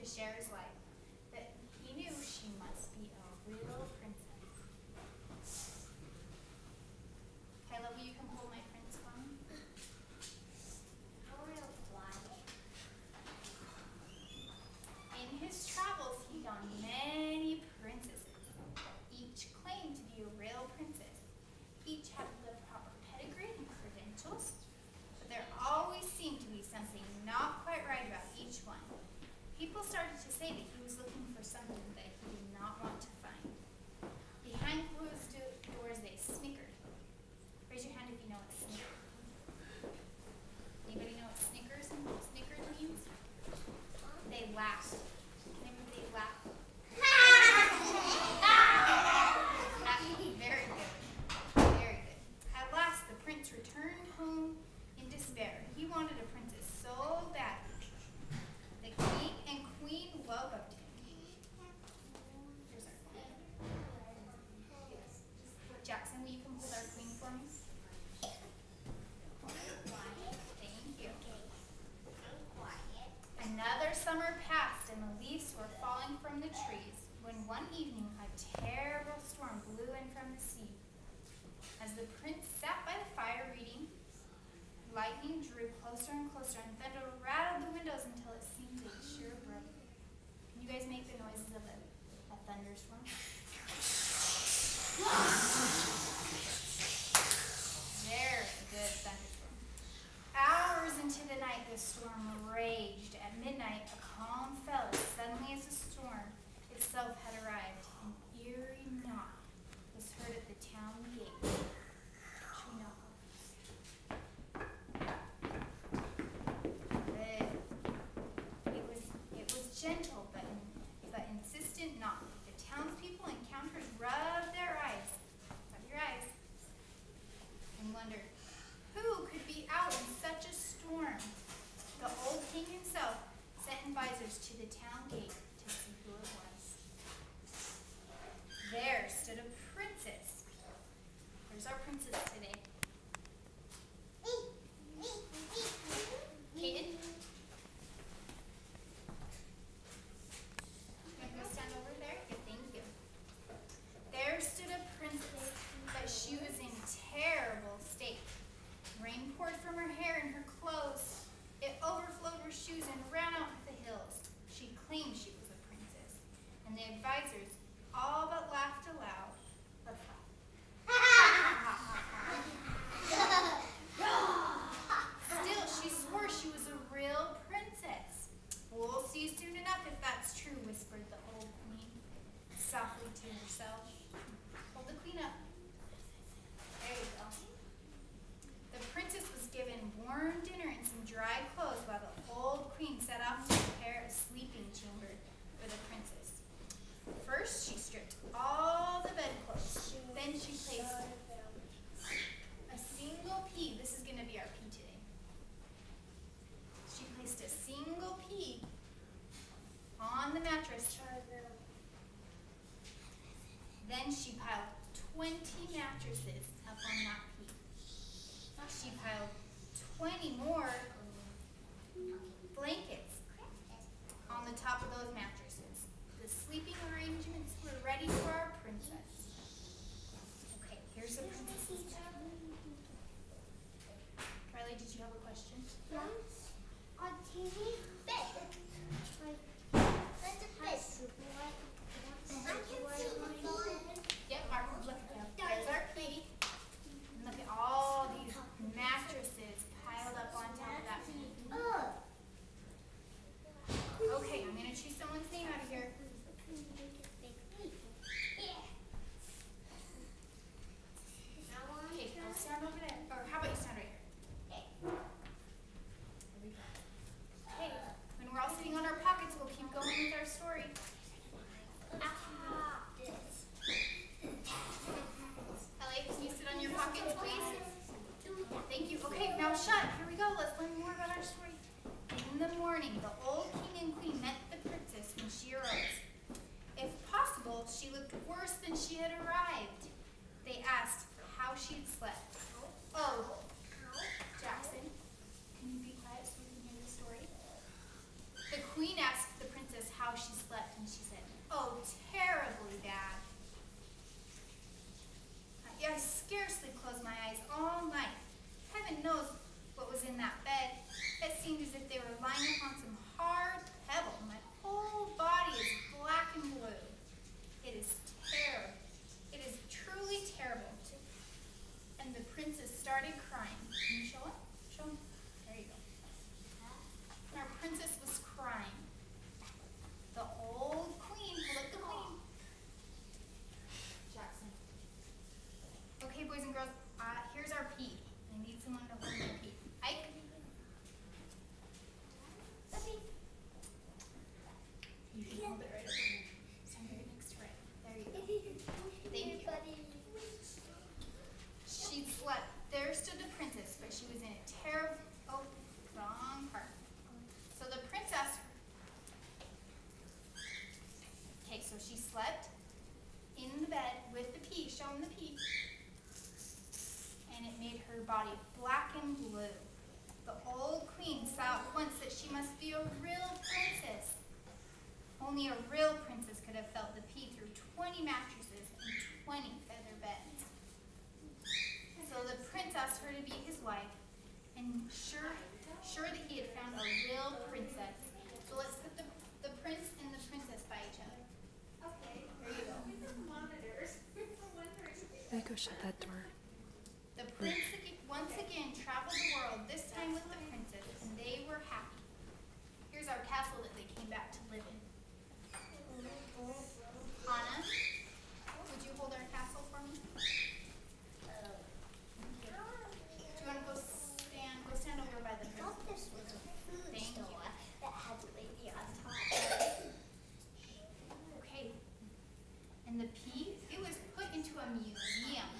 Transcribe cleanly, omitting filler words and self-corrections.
share his life, but he knew she must be a real princess. Kyla, will you come hold my prince for me? I want to fly. In his travels, he found many princesses. Each claimed to be a real princess. Each had the proper pedigree and credentials, but there always seemed to be something not quite right about each one. People started to say that he was looking for something that he did not want to find. Behind closed doors, they snickered. Raise your hand if you know what snickered. Anybody know what snickered means? They laughed. Can everybody laugh? Very good. Very good. At last, the prince returned home in despair. He wanted a princess so badly. The king and queen welcomed him. Here's our queen. Jackson, will you come hold our queen for me? Thank you. Another summer passed and the leaves were falling from the trees when one evening a terrible storm blew in from the sea. As the prince sat by the fire reading, lightning drew closer and closer and thunder rattled the windows until it seemed it sure broke. Can you guys make the noises of a thunderstorm? Very good thunderstorm. Hours into the night, the storm raged. At midnight, a calm fell as suddenly as the storm itself had arrived. An eerie knock was heard at the town gate. Should we knock? It was gentle but insistent knock. The townspeople and counters rubbed their eyes. Rub your eyes. And wondered, who could be out in such a storm? The old king himself sent advisors to the town gate to see who it was. There stood a princess. Where's our princess today? Kaden? You want to stand over there? Yeah, thank you. There stood a princess, but she was in terrible state. Rain poured from her hair and her clothes. It overflowed her shoes and ran out to the hills. She claimed she was a princess, and the advisors all but laughed aloud. Let's laugh. Still, she swore she was a real princess. We'll see soon enough if that's true, whispered the old queen softly to herself. Hold the queen up. There you go. The princess was given warm dinner and some dry clothes while the old queen set off to prepare a sleeping chamber for the princess. First, she stripped all the bedclothes. Then she placed a single pea. This is going to be our pea today. She placed a single pea on the mattress. Then she piled 20 mattresses up on that pea. She piled 20 more blankets on the top of those mattresses. The sleeping arrangements were ready for our princess. Okay, here's the princess's bed. Riley, did you have a question? Yeah. On TV? Bed. That's a bed. Yep, look, there's our kitty. And look at all these mattresses piled up on top of that pea. Okay, I'm going to choose someone's name out of here. Okay, I'll stand over there. Or how about you stand right here? There we go. Okay, when we're all sitting on our pockets, we'll keep going with our story. Elliot, can you sit on your pockets, please? Thank you. Okay, now shut. Here we go. Let's learn more about our story. In the morning, the old king and queen met the princess when she arose. If possible, she looked worse than she had arrived. They asked how she had slept. Oh, Jackson, can you be quiet so we can hear the story? The queen asked the princess how how she slept, and she said, "Oh, terribly bad. I scarcely closed my eyes all night. Heaven knows what was in that bed. It seemed as if they were lying upon some hard pebble. My whole body is black and blue. It is terrible. It is truly terrible." And the princess started crying. Can you show it? Show them. There you go. And our princess was crying. The old queen, hold up the queen. Jackson. Okay, boys and girls, here's our pea. I need someone to hold my pea. Ike. You can hold it right over here. Stand right next to it. There you go. Thank you. She slept. There stood the princess, but she was in a terrible, wrong part. So the princess, okay, so she slept in the bed with the pea, show them the pea, and it made her body black and blue. The old queen saw at once that she must be a real princess. Only a real princess could have felt the pea through 20 mattresses and 20 feather beds. So the prince asked her to be his wife, and sure that he had found a real princess. So let's put the prince and the princess by each other. Okay, there you go. Monitors. I go shut that door. The prince once again traveled the world, this time with the princess, and they were happy. Here's our castle that they came back to live in. Anna, would you hold our castle for me? Do you want to go stand over by the I thought princess? this was a food Thank you. store that had the lady on top. Okay. And the pea, it was put into a museum